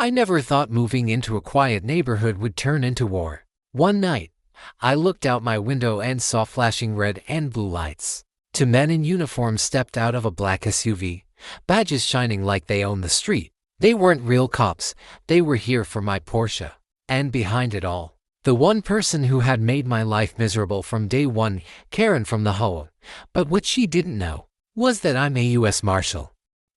I never thought moving into a quiet neighborhood would turn into war. One night, I looked out my window and saw flashing red and blue lights. Two men in uniform stepped out of a black SUV, badges shining like they owned the street. They weren't real cops, they were here for my Porsche. And behind it all, the one person who had made my life miserable from day one, Karen from the HOA. But what she didn't know was that I'm a U.S. Marshal.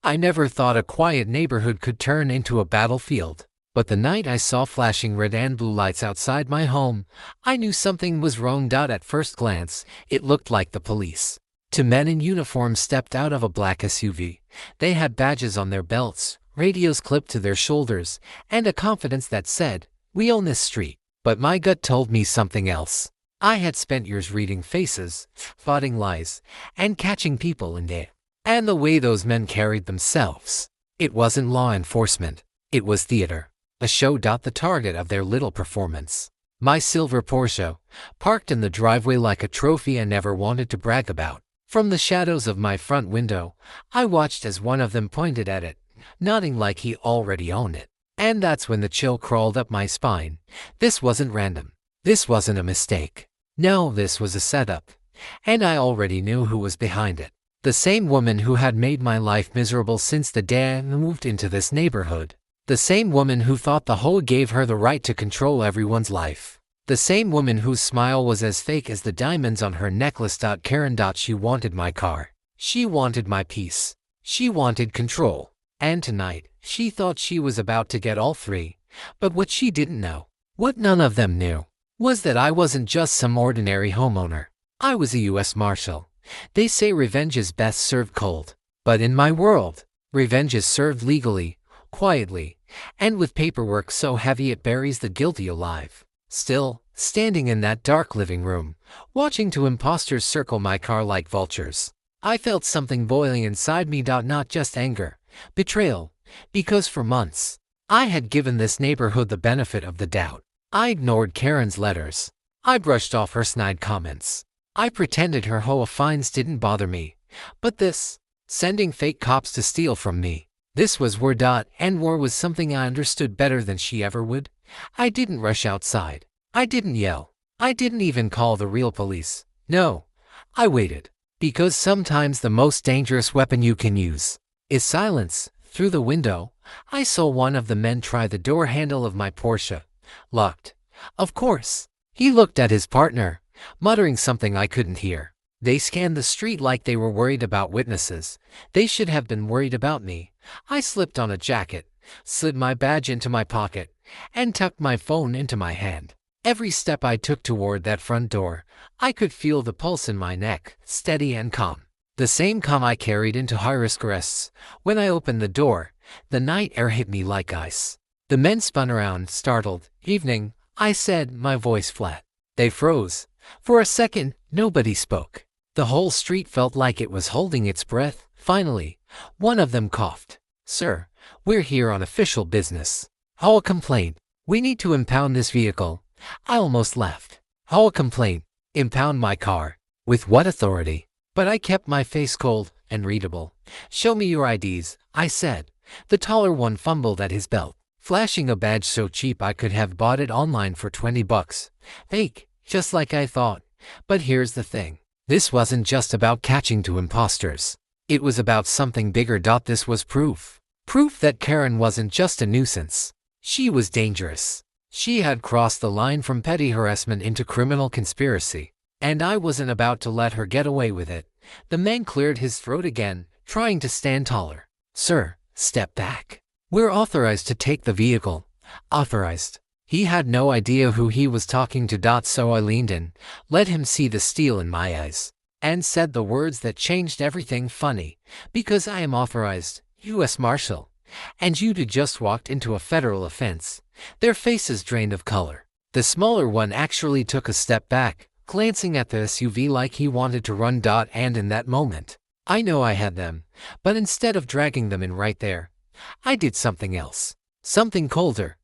I never thought a quiet neighborhood could turn into a battlefield. But the night I saw flashing red and blue lights outside my home, I knew something was wrong. At first glance, it looked like the police. Two men in uniform stepped out of a black SUV. They had badges on their belts, radios clipped to their shoulders, and a confidence that said, "We own this street." But my gut told me something else. I had spent years reading faces, spotting lies, and catching people in there. And the way those men carried themselves. It wasn't law enforcement. It was theater. A show. The target of their little performance. My silver Porsche, parked in the driveway like a trophy I never wanted to brag about. From the shadows of my front window, I watched as one of them pointed at it, nodding like he already owned it. And that's when the chill crawled up my spine. This wasn't random. This wasn't a mistake. No, this was a setup. And I already knew who was behind it. The same woman who had made my life miserable since the day I moved into this neighborhood. The same woman who thought the HOA gave her the right to control everyone's life. The same woman whose smile was as fake as the diamonds on her necklace. Karen. She wanted my car. She wanted my peace. She wanted control. And tonight, she thought she was about to get all three. But what she didn't know, what none of them knew, was that I wasn't just some ordinary homeowner. I was a U.S. Marshal. They say revenge is best served cold. But in my world, revenge is served legally, quietly, and with paperwork so heavy it buries the guilty alive. Still, standing in that dark living room, watching two imposters circle my car like vultures, I felt something boiling inside me. Not just anger, betrayal, because for months, I had given this neighborhood the benefit of the doubt. I ignored Karen's letters. I brushed off her snide comments. I pretended her HOA fines didn't bother me. But this, sending fake cops to steal from me, this was war. And war was something I understood better than she ever would. I didn't rush outside. I didn't yell. I didn't even call the real police. No, I waited. Because sometimes the most dangerous weapon you can use is silence. Through the window, I saw one of the men try the door handle of my Porsche. Locked. Of course. He looked at his partner, muttering something I couldn't hear. They scanned the street like they were worried about witnesses. They should have been worried about me. I slipped on a jacket, slid my badge into my pocket, and tucked my phone into my hand. Every step I took toward that front door, I could feel the pulse in my neck, steady and calm. The same calm I carried into high-risk arrests. When I opened the door, the night air hit me like ice. The men spun around, startled. "Evening," I said, my voice flat. They froze. For a second, nobody spoke. The whole street felt like it was holding its breath. Finally, one of them coughed. "Sir, we're here on official business." "HOA complaint. We need to impound this vehicle." I almost laughed. "HOA complaint. Impound my car. With what authority?" But I kept my face cold and readable. "Show me your IDs," I said. The taller one fumbled at his belt, flashing a badge so cheap I could have bought it online for $20. Fake, just like I thought. But here's the thing. This wasn't just about catching two imposters. It was about something bigger. This was proof. Proof that Karen wasn't just a nuisance. She was dangerous. She had crossed the line from petty harassment into criminal conspiracy. And I wasn't about to let her get away with it. The man cleared his throat again, trying to stand taller. "Sir, step back. We're authorized to take the vehicle." Authorized. He had no idea who he was talking to. So I leaned in, let him see the steel in my eyes, and said the words that changed everything. "Funny, because I am authorized, U.S. Marshal, and you two just walked into a federal offense." Their faces drained of color. The smaller one actually took a step back, glancing at the SUV like he wanted to run. And in that moment, I know I had them, but instead of dragging them in right there, I did something else, something colder.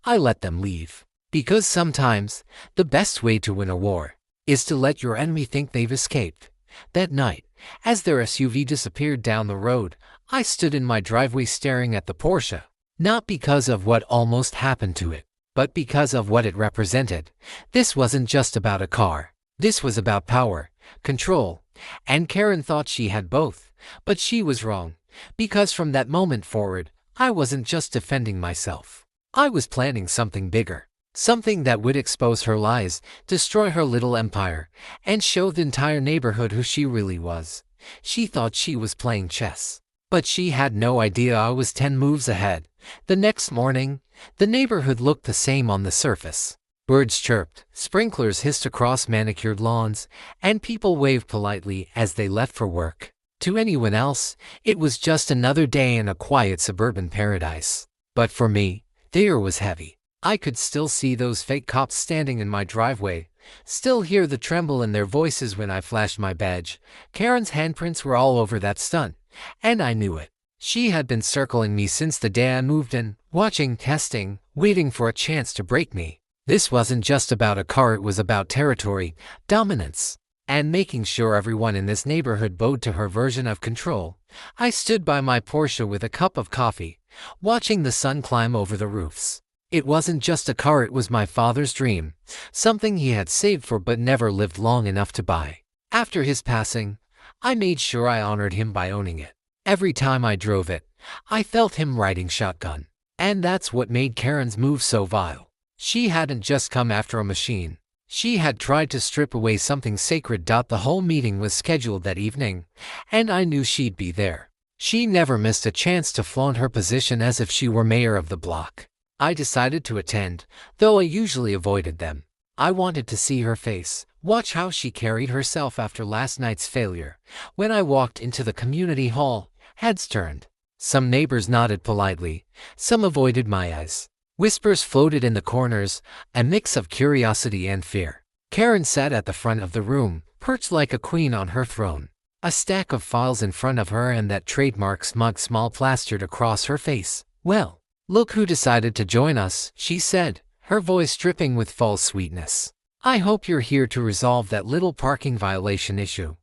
I let them leave. Because sometimes, the best way to win a war is to let your enemy think they've escaped. That night, as their SUV disappeared down the road, I stood in my driveway staring at the Porsche. Not because of what almost happened to it, but because of what it represented. This wasn't just about a car. This was about power, control, and Karen thought she had both, but she was wrong. Because from that moment forward, I wasn't just defending myself. I was planning something bigger. Something that would expose her lies, destroy her little empire, and show the entire neighborhood who she really was. She thought she was playing chess. But she had no idea I was 10 moves ahead. The next morning, the neighborhood looked the same on the surface. Birds chirped, sprinklers hissed across manicured lawns, and people waved politely as they left for work. To anyone else, it was just another day in a quiet suburban paradise. But for me, the air was heavy. I could still see those fake cops standing in my driveway, still hear the tremble in their voices when I flashed my badge. Karen's handprints were all over that stunt, and I knew it. She had been circling me since the day I moved in, watching, testing, waiting for a chance to break me. This wasn't just about a car, it was about territory, dominance, and making sure everyone in this neighborhood bowed to her version of control. I stood by my Porsche with a cup of coffee, watching the sun climb over the roofs. It wasn't just a car, it was my father's dream, something he had saved for but never lived long enough to buy. After his passing, I made sure I honored him by owning it. Every time I drove it, I felt him riding shotgun. And that's what made Karen's move so vile. She hadn't just come after a machine. She had tried to strip away something sacred. The whole meeting was scheduled that evening, and I knew she'd be there. She never missed a chance to flaunt her position as if she were mayor of the block. I decided to attend, though I usually avoided them. I wanted to see her face, watch how she carried herself after last night's failure. When I walked into the community hall, heads turned. Some neighbors nodded politely, some avoided my eyes. Whispers floated in the corners, a mix of curiosity and fear. Karen sat at the front of the room, perched like a queen on her throne. A stack of files in front of her and that trademark smug smile plastered across her face. "Well, look who decided to join us," she said, her voice dripping with false sweetness. "I hope you're here to resolve that little parking violation issue."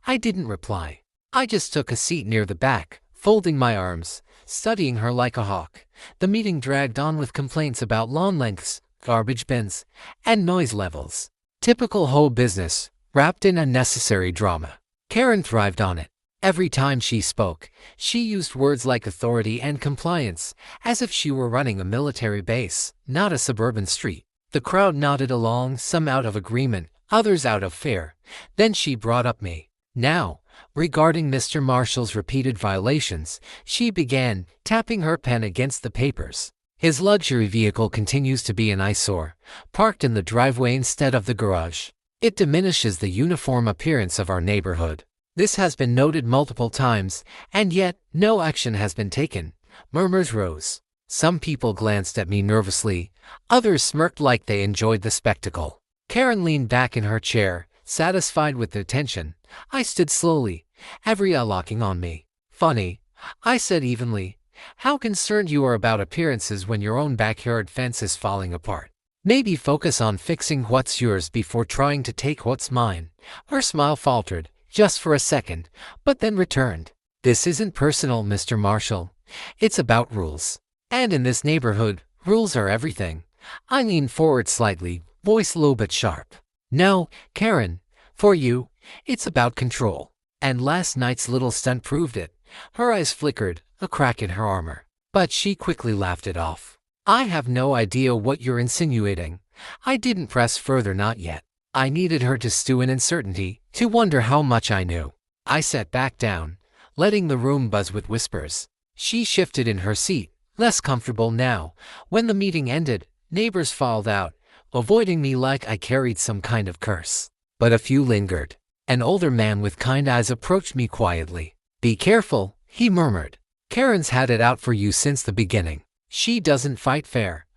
I didn't reply. I just took a seat near the back, folding my arms, studying her like a hawk. The meeting dragged on with complaints about lawn lengths, garbage bins, and noise levels. Typical HOA business, wrapped in unnecessary drama. Karen thrived on it. Every time she spoke, she used words like authority and compliance, as if she were running a military base, not a suburban street. The crowd nodded along, some out of agreement, others out of fear. Then she brought up me. Now, regarding Mr. Marshal's repeated violations, she began, tapping her pen against the papers. His luxury vehicle continues to be an eyesore, parked in the driveway instead of the garage. It diminishes the uniform appearance of our neighborhood. This has been noted multiple times, and yet no action has been taken. Murmurs rose. Some people glanced at me nervously, others smirked like they enjoyed the spectacle. Karen leaned back in her chair, satisfied with the attention. I stood slowly, every eye locking on me. "Funny," I said evenly. "How concerned you are about appearances when your own backyard fence is falling apart. Maybe focus on fixing what's yours before trying to take what's mine." Her smile faltered, just for a second, but then returned. "This isn't personal, Mr. Marshal. It's about rules. And in this neighborhood, rules are everything." I leaned forward slightly, voice low but sharp. "No, Karen, for you, it's about control. And last night's little stunt proved it." Her eyes flickered, a crack in her armor. But she quickly laughed it off. "I have no idea what you're insinuating." I didn't press further, not yet. I needed her to stew in uncertainty, to wonder how much I knew. I sat back down, letting the room buzz with whispers. She shifted in her seat, less comfortable now. When the meeting ended, neighbors filed out, avoiding me like I carried some kind of curse. But a few lingered. An older man with kind eyes approached me quietly. "Be careful," he murmured. "Karen's had it out for you since the beginning. She doesn't fight fair."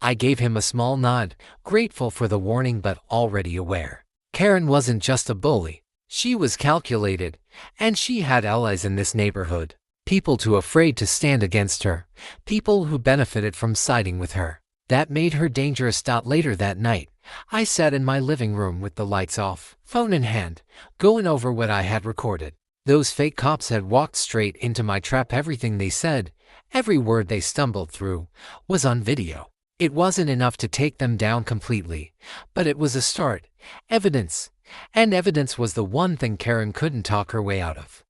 I gave him a small nod, grateful for the warning but already aware. Karen wasn't just a bully. She was calculated, and she had allies in this neighborhood. People too afraid to stand against her. People who benefited from siding with her. That made her dangerous. Later that night, I sat in my living room with the lights off, phone in hand, going over what I had recorded. Those fake cops had walked straight into my trap. Everything they said, Every word they stumbled through was on video. It wasn't enough to take them down completely, but it was a start. Evidence. And evidence was the one thing Karen couldn't talk her way out of.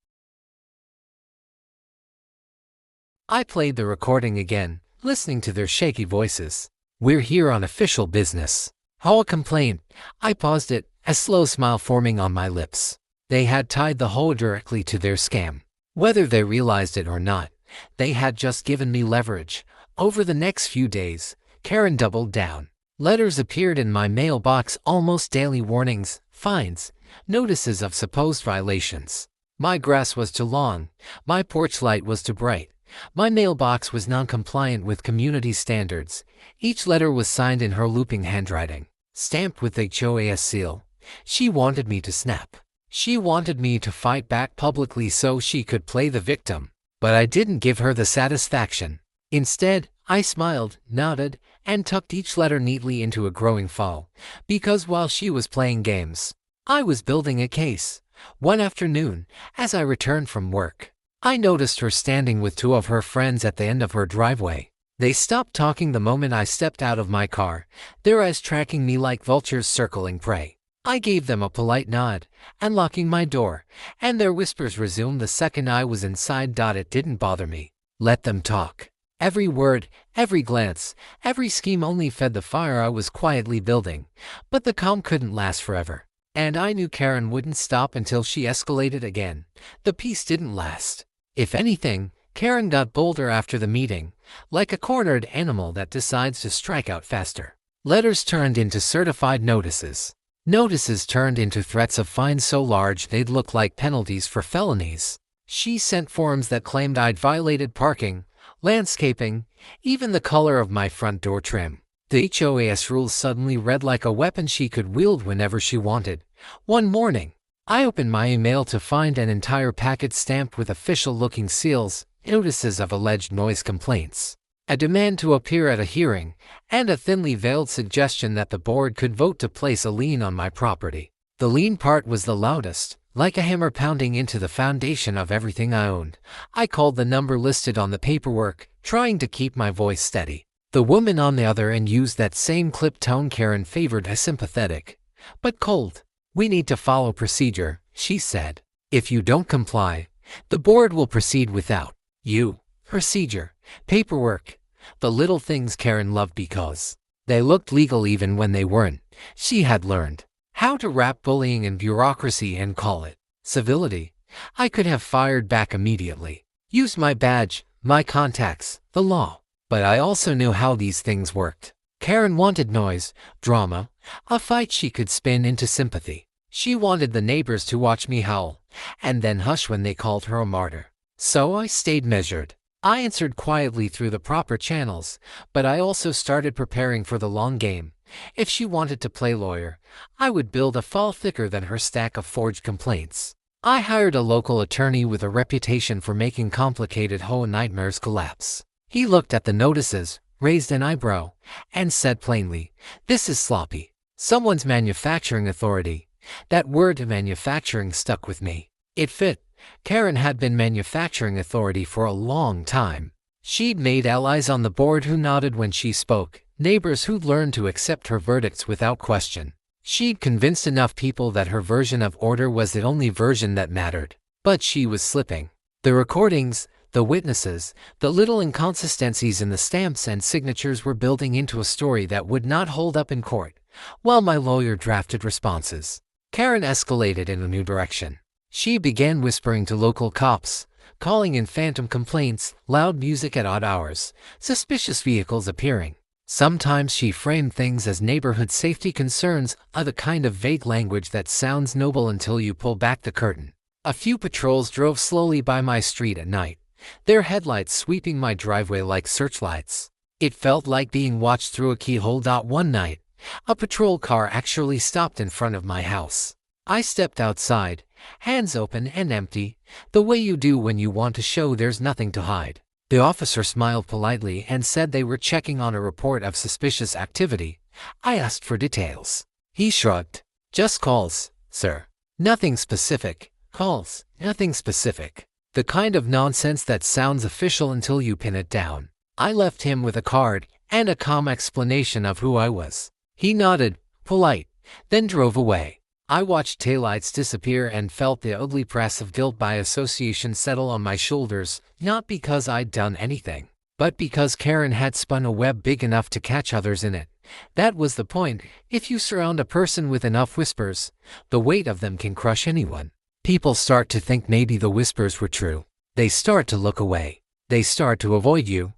I played the recording again, listening to their shaky voices. "We're here on official business." HOA complaint. I paused it, a slow smile forming on my lips. They had tied the HOA directly to their scam. Whether they realized it or not, they had just given me leverage. Over the next few days, Karen doubled down. Letters appeared in my mailbox almost daily: warnings, fines, notices of supposed violations. My grass was too long, my porch light was too bright, my mailbox was non-compliant with community standards. Each letter was signed in her looping handwriting, stamped with HOA's seal. She wanted me to snap. She wanted me to fight back publicly so she could play the victim. But I didn't give her the satisfaction. Instead, I smiled, nodded, and tucked each letter neatly into a growing file, because while she was playing games, I was building a case. One afternoon, as I returned from work, I noticed her standing with two of her friends at the end of her driveway. They stopped talking the moment I stepped out of my car, their eyes tracking me like vultures circling prey. I gave them a polite nod, unlocking my door, and their whispers resumed the second I was inside. It didn't bother me. Let them talk. Every word, every glance, every scheme only fed the fire I was quietly building. But the calm couldn't last forever, and I knew Karen wouldn't stop until she escalated again. The peace didn't last. If anything, Karen got bolder after the meeting, like a cornered animal that decides to strike out faster. Letters turned into certified notices. Notices turned into threats of fines so large they'd look like penalties for felonies. She sent forms that claimed I'd violated parking, landscaping, even the color of my front door trim. The HOA's rules suddenly read like a weapon she could wield whenever she wanted. One morning, I opened my email to find an entire packet stamped with official-looking seals, notices of alleged noise complaints, a demand to appear at a hearing, and a thinly veiled suggestion that the board could vote to place a lien on my property. The lien part was the loudest, like a hammer pounding into the foundation of everything I owned. I called the number listed on the paperwork, trying to keep my voice steady. The woman on the other end used that same clipped tone Karen favored as sympathetic, but cold. "We need to follow procedure," she said. "If you don't comply, the board will proceed without you." Procedure, paperwork, the little things Karen loved because they looked legal even when they weren't. She had learned how to wrap bullying in bureaucracy and call it civility. I could have fired back immediately, used my badge, my contacts, the law. But I also knew how these things worked. Karen wanted noise, drama, a fight she could spin into sympathy. She wanted the neighbors to watch me howl, and then hush when they called her a martyr. So I stayed measured. I answered quietly through the proper channels, but I also started preparing for the long game. If she wanted to play lawyer, I would build a file thicker than her stack of forged complaints. I hired a local attorney with a reputation for making complicated HOA nightmares collapse. He looked at the notices, raised an eyebrow, and said plainly, "This is sloppy. Someone's manufacturing authority." That word manufacturing stuck with me. It fit. Karen had been manufacturing authority for a long time. She'd made allies on the board who nodded when she spoke, neighbors who'd learned to accept her verdicts without question. She'd convinced enough people that her version of order was the only version that mattered. But she was slipping. The recordings, the witnesses, the little inconsistencies in the stamps and signatures were building into a story that would not hold up in court, while my lawyer drafted responses. Karen escalated in a new direction. She began whispering to local cops, calling in phantom complaints, loud music at odd hours, suspicious vehicles appearing. Sometimes she framed things as neighborhood safety concerns, the kind of vague language that sounds noble until you pull back the curtain. A few patrols drove slowly by my street at night, their headlights sweeping my driveway like searchlights. It felt like being watched through a keyhole. One night, a patrol car actually stopped in front of my house. I stepped outside, hands open and empty, the way you do when you want to show there's nothing to hide. The officer smiled politely and said they were checking on a report of suspicious activity. I asked for details. He shrugged. "Just calls, sir. Nothing specific. Calls, nothing specific." The kind of nonsense that sounds official until you pin it down. I left him with a card and a calm explanation of who I was. He nodded, polite, then drove away. I watched taillights disappear and felt the ugly press of guilt by association settle on my shoulders, not because I'd done anything, but because Karen had spun a web big enough to catch others in it. That was the point. If you surround a person with enough whispers, the weight of them can crush anyone. People start to think maybe the whispers were true. They start to look away. They start to avoid you.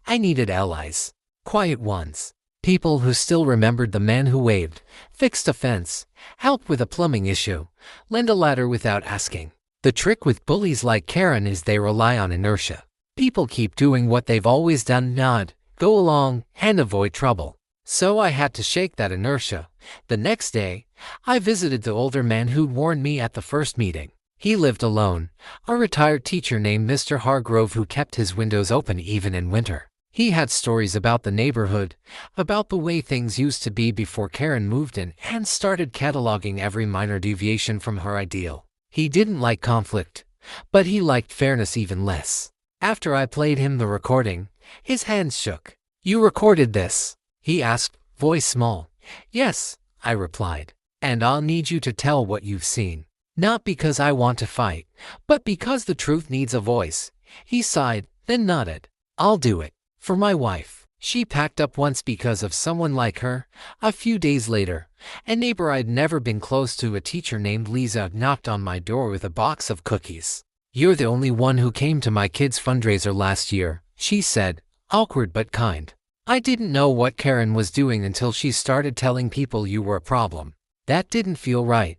I needed allies. Quiet ones. People who still remembered the man who waved, fixed a fence, helped with a plumbing issue, lent a ladder without asking. The trick with bullies like Karen is they rely on inertia. People keep doing what they've always done, nod, go along, and avoid trouble. So I had to shake that inertia. The next day, I visited the older man who'd warned me at the first meeting. He lived alone, a retired teacher named Mr. Hargrove who kept his windows open even in winter. He had stories about the neighborhood, about the way things used to be before Karen moved in, and started cataloging every minor deviation from her ideal. He didn't like conflict, but he liked fairness even less. After I played him the recording, his hands shook. "You recorded this?" he asked, voice small. "Yes," I replied. "And I'll need you to tell what you've seen. Not because I want to fight, but because the truth needs a voice." He sighed, then nodded. "I'll do it. For my wife." She packed up once because of someone like her. A few days later, a neighbor I'd never been close to, a teacher named Lisa, knocked on my door with a box of cookies. "You're the only one who came to my kids' fundraiser last year," she said, awkward but kind. I didn't know what Karen was doing until she started telling people you were a problem. That didn't feel right.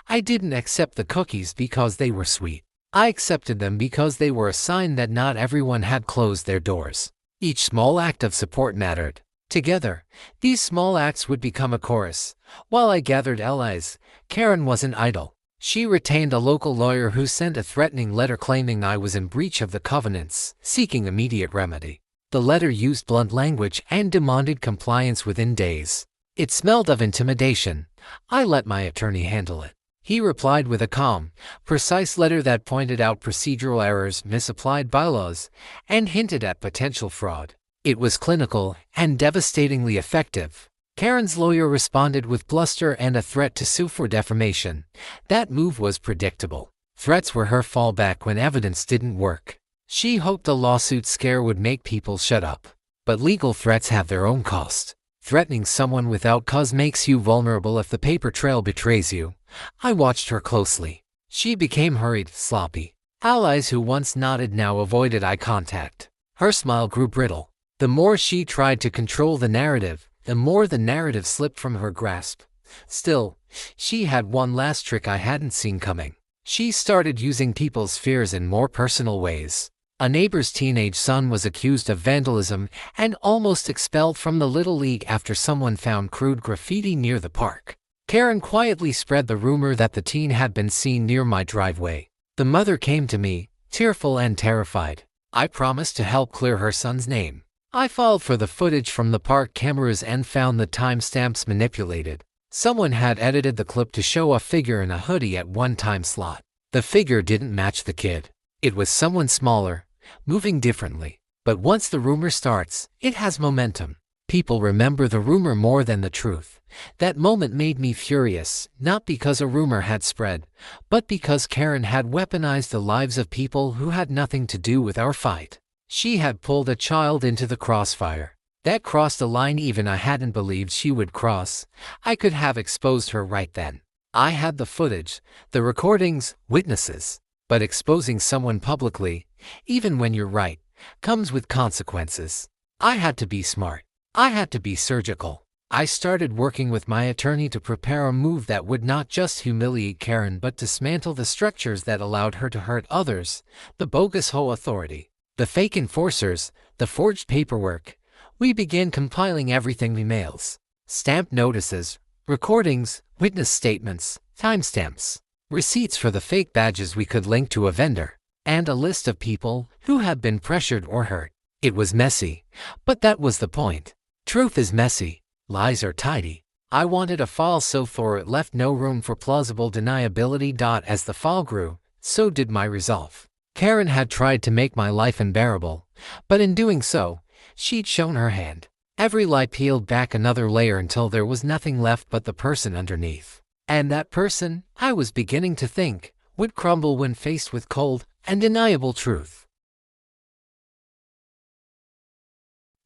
I didn't accept the cookies because they were sweet. I accepted them because they were a sign that not everyone had closed their doors. Each small act of support mattered. Together, these small acts would become a chorus. While I gathered allies, Karen wasn't idle. She retained a local lawyer who sent a threatening letter claiming I was in breach of the covenants, seeking immediate remedy. The letter used blunt language and demanded compliance within days. It smelled of intimidation. I let my attorney handle it. He replied with a calm, precise letter that pointed out procedural errors, misapplied bylaws, and hinted at potential fraud. It was clinical and devastatingly effective. Karen's lawyer responded with bluster and a threat to sue for defamation. That move was predictable. Threats were her fallback when evidence didn't work. She hoped a lawsuit scare would make people shut up. But legal threats have their own cost. Threatening someone without cause makes you vulnerable if the paper trail betrays you. I watched her closely. She became hurried, sloppy. Allies who once nodded now avoided eye contact. Her smile grew brittle. The more she tried to control the narrative, the more the narrative slipped from her grasp. Still, she had one last trick I hadn't seen coming. She started using people's fears in more personal ways. A neighbor's teenage son was accused of vandalism and almost expelled from the Little League after someone found crude graffiti near the park. Karen quietly spread the rumor that the teen had been seen near my driveway. The mother came to me, tearful and terrified. I promised to help clear her son's name. I filed for the footage from the park cameras and found the timestamps manipulated. Someone had edited the clip to show a figure in a hoodie at one time slot. The figure didn't match the kid. It was someone smaller, moving differently. But once the rumor starts, it has momentum. People remember the rumor more than the truth. That moment made me furious, not because a rumor had spread, but because Karen had weaponized the lives of people who had nothing to do with our fight. She had pulled a child into the crossfire. That crossed a line even I hadn't believed she would cross. I could have exposed her right then. I had the footage, the recordings, witnesses. But exposing someone publicly, even when you're right, comes with consequences. I had to be smart. I had to be surgical. I started working with my attorney to prepare a move that would not just humiliate Karen but dismantle the structures that allowed her to hurt others, the bogus HOA authority, the fake enforcers, the forged paperwork. We began compiling everything: emails, stamped notices, recordings, witness statements, timestamps, receipts for the fake badges we could link to a vendor, and a list of people who had been pressured or hurt. It was messy, but that was the point. Truth is messy. Lies are tidy. I wanted a file so thorough it left no room for plausible deniability. As the file grew, so did my resolve. Karen had tried to make my life unbearable, but in doing so, she'd shown her hand. Every lie peeled back another layer until there was nothing left but the person underneath. And that person, I was beginning to think, would crumble when faced with cold, undeniable truth.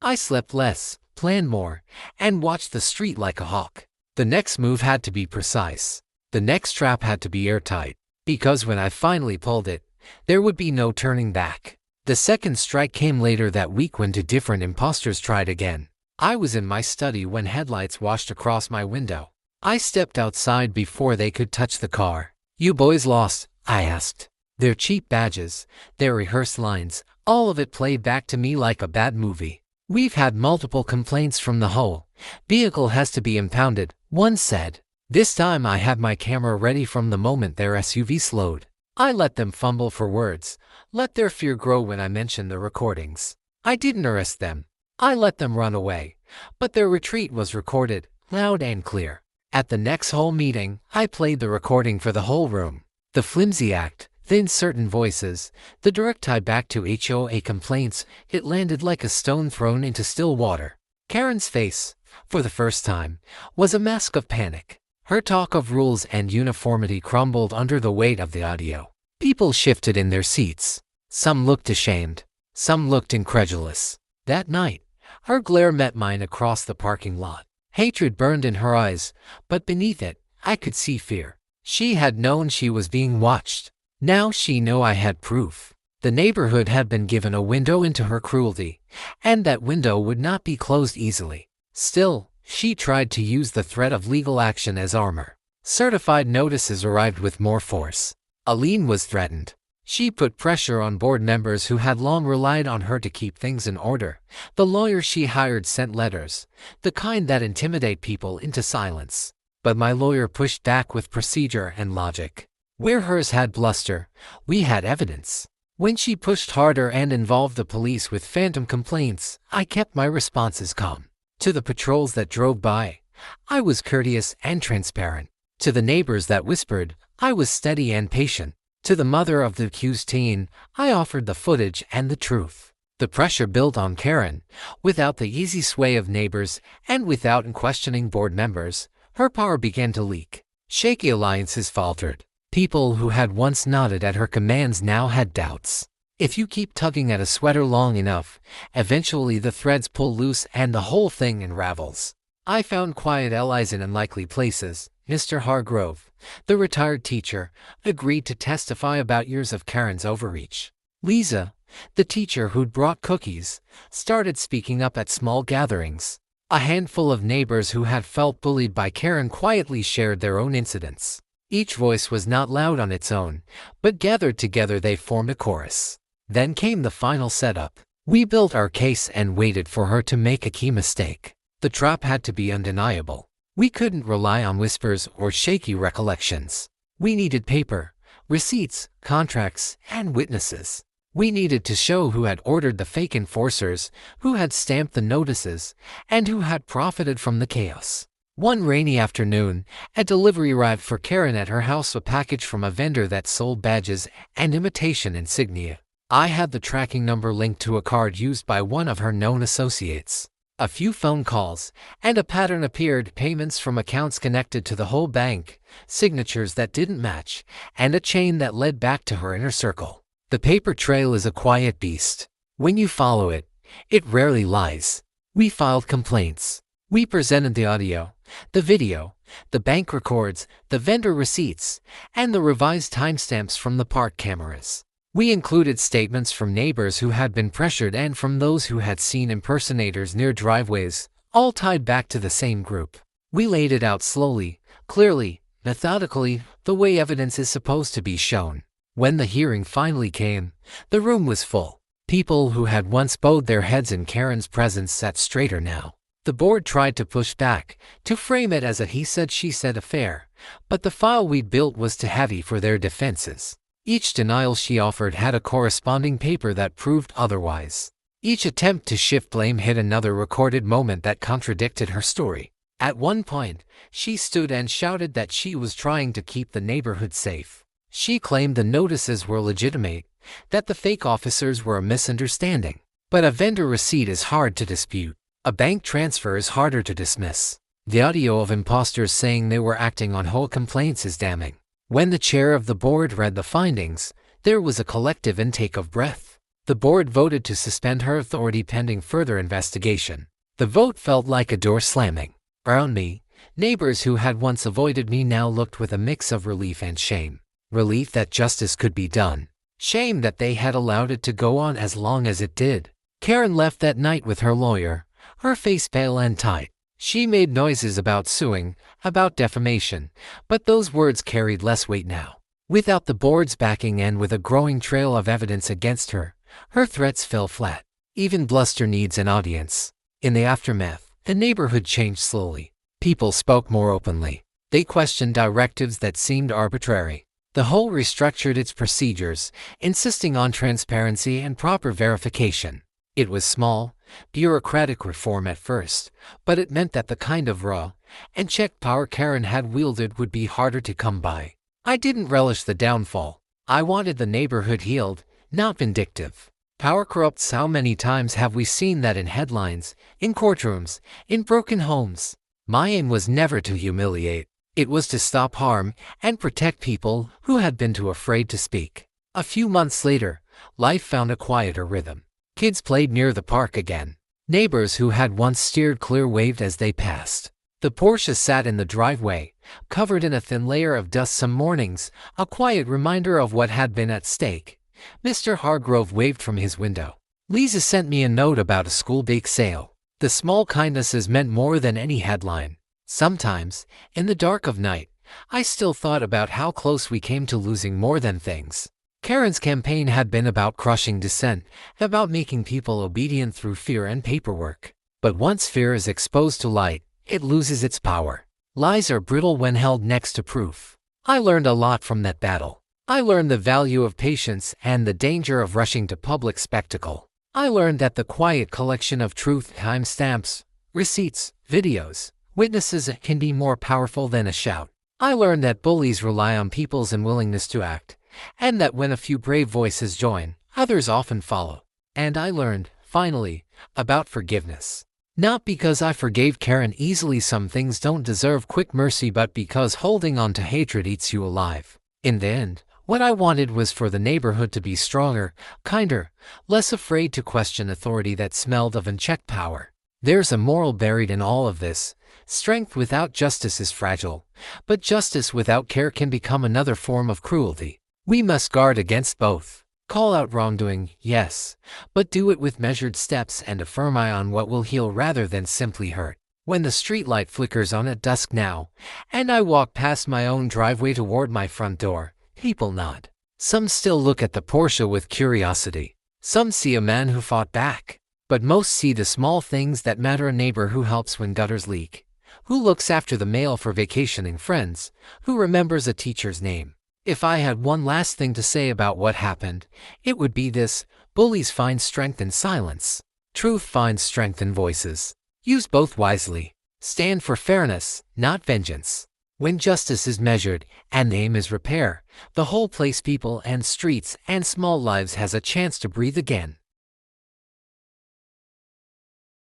I slept less, planned more, and watched the street like a hawk. The next move had to be precise. The next trap had to be airtight, because when I finally pulled it, there would be no turning back. The second strike came later that week when two different imposters tried again. I was in my study when headlights washed across my window. I stepped outside before they could touch the car. "You boys lost?" I asked. Their cheap badges, their rehearsed lines, all of it played back to me like a bad movie. "We've had multiple complaints from the HOA. Vehicle has to be impounded," one said. This time I had my camera ready from the moment their SUV slowed. I let them fumble for words, let their fear grow when I mentioned the recordings. I didn't arrest them. I let them run away, but their retreat was recorded, loud and clear. At the next whole meeting, I played the recording for the whole room. The flimsy act, the uncertain voices, the direct tie back to HOA complaints, it landed like a stone thrown into still water. Karen's face, for the first time, was a mask of panic. Her talk of rules and uniformity crumbled under the weight of the audio. People shifted in their seats. Some looked ashamed. Some looked incredulous. That night, her glare met mine across the parking lot. Hatred burned in her eyes, but beneath it, I could see fear. She had known she was being watched. Now she knew I had proof. The neighborhood had been given a window into her cruelty, and that window would not be closed easily. Still, she tried to use the threat of legal action as armor. Certified notices arrived with more force. A lien was threatened. She put pressure on board members who had long relied on her to keep things in order. The lawyers she hired sent letters, the kind that intimidate people into silence. But my lawyer pushed back with procedure and logic. Where hers had bluster, we had evidence. When she pushed harder and involved the police with phantom complaints, I kept my responses calm. To the patrols that drove by, I was courteous and transparent. To the neighbors that whispered, I was steady and patient. To the mother of the accused teen, I offered the footage and the truth. The pressure built on Karen, without the easy sway of neighbors and without unquestioning board members, her power began to leak. Shaky alliances faltered. People who had once nodded at her commands now had doubts. If you keep tugging at a sweater long enough, eventually the threads pull loose and the whole thing unravels. I found quiet allies in unlikely places. Mr. Hargrove, the retired teacher, agreed to testify about years of Karen's overreach. Lisa, the teacher who'd brought cookies, started speaking up at small gatherings. A handful of neighbors who had felt bullied by Karen quietly shared their own incidents. Each voice was not loud on its own, but gathered together they formed a chorus. Then came the final setup. We built our case and waited for her to make a key mistake. The trap had to be undeniable. We couldn't rely on whispers or shaky recollections. We needed paper, receipts, contracts, and witnesses. We needed to show who had ordered the fake enforcers, who had stamped the notices, and who had profited from the chaos. One rainy afternoon, a delivery arrived for Karen at her house, a package from a vendor that sold badges and imitation insignia. I had the tracking number linked to a card used by one of her known associates. A few phone calls, and a pattern appeared: payments from accounts connected to the whole bank, signatures that didn't match, and a chain that led back to her inner circle. The paper trail is a quiet beast. When you follow it, it rarely lies. We filed complaints. We presented the audio, the video, the bank records, the vendor receipts, and the revised timestamps from the park cameras. We included statements from neighbors who had been pressured and from those who had seen impersonators near driveways, all tied back to the same group. We laid it out slowly, clearly, methodically, the way evidence is supposed to be shown. When the hearing finally came, the room was full. People who had once bowed their heads in Karen's presence sat straighter now. The board tried to push back, to frame it as a he said she said affair, but the file we'd built was too heavy for their defenses. Each denial she offered had a corresponding paper that proved otherwise. Each attempt to shift blame hid another recorded moment that contradicted her story. At one point, she stood and shouted that she was trying to keep the neighborhood safe. She claimed the notices were legitimate, that the fake officers were a misunderstanding. But a vendor receipt is hard to dispute. A bank transfer is harder to dismiss. The audio of imposters saying they were acting on HOA complaints is damning. When the chair of the board read the findings, there was a collective intake of breath. The board voted to suspend her authority pending further investigation. The vote felt like a door slamming. Around me, neighbors who had once avoided me now looked with a mix of relief and shame. Relief that justice could be done. Shame that they had allowed it to go on as long as it did. Karen left that night with her lawyer, her face pale and tight. She made noises about suing, about defamation, but those words carried less weight now. Without the board's backing and with a growing trail of evidence against her, her threats fell flat. Even bluster needs an audience. In the aftermath, the neighborhood changed slowly. People spoke more openly. They questioned directives that seemed arbitrary. The HOA restructured its procedures, insisting on transparency and proper verification. It was small, bureaucratic reform at first, but it meant that the kind of raw and checked power Karen had wielded would be harder to come by. I didn't relish the downfall. I wanted the neighborhood healed, not vindictive. Power corrupts. How many times have we seen that in headlines, in courtrooms, in broken homes? My aim was never to humiliate. It was to stop harm and protect people who had been too afraid to speak. A few months later, life found a quieter rhythm. Kids played near the park again. Neighbors who had once steered clear waved as they passed. The Porsche sat in the driveway, covered in a thin layer of dust some mornings, a quiet reminder of what had been at stake. Mr. Hargrove waved from his window. Lisa sent me a note about a school bake sale. The small kindnesses meant more than any headline. Sometimes, in the dark of night, I still thought about how close we came to losing more than things. Karen's campaign had been about crushing dissent, about making people obedient through fear and paperwork. But once fear is exposed to light, it loses its power. Lies are brittle when held next to proof. I learned a lot from that battle. I learned the value of patience and the danger of rushing to public spectacle. I learned that the quiet collection of truth, timestamps, receipts, videos, witnesses can be more powerful than a shout. I learned that bullies rely on people's unwillingness to act, and that when a few brave voices join, others often follow. And I learned, finally, about forgiveness. Not because I forgave Karen easily. Some things don't deserve quick mercy, but because holding on to hatred eats you alive. In the end, what I wanted was for the neighborhood to be stronger, kinder, less afraid to question authority that smelled of unchecked power. There's a moral buried in all of this. Strength without justice is fragile, but justice without care can become another form of cruelty. We must guard against both. Call out wrongdoing, yes, but do it with measured steps and a firm eye on what will heal rather than simply hurt. When the streetlight flickers on at dusk now, and I walk past my own driveway toward my front door, people nod. Some still look at the Porsche with curiosity. Some see a man who fought back. But most see the small things that matter: a neighbor who helps when gutters leak, who looks after the mail for vacationing friends, who remembers a teacher's name. If I had one last thing to say about what happened, it would be this: bullies find strength in silence. Truth finds strength in voices. Use both wisely. Stand for fairness, not vengeance. When justice is measured and the aim is repair, the whole place, people and streets and small lives has a chance to breathe again.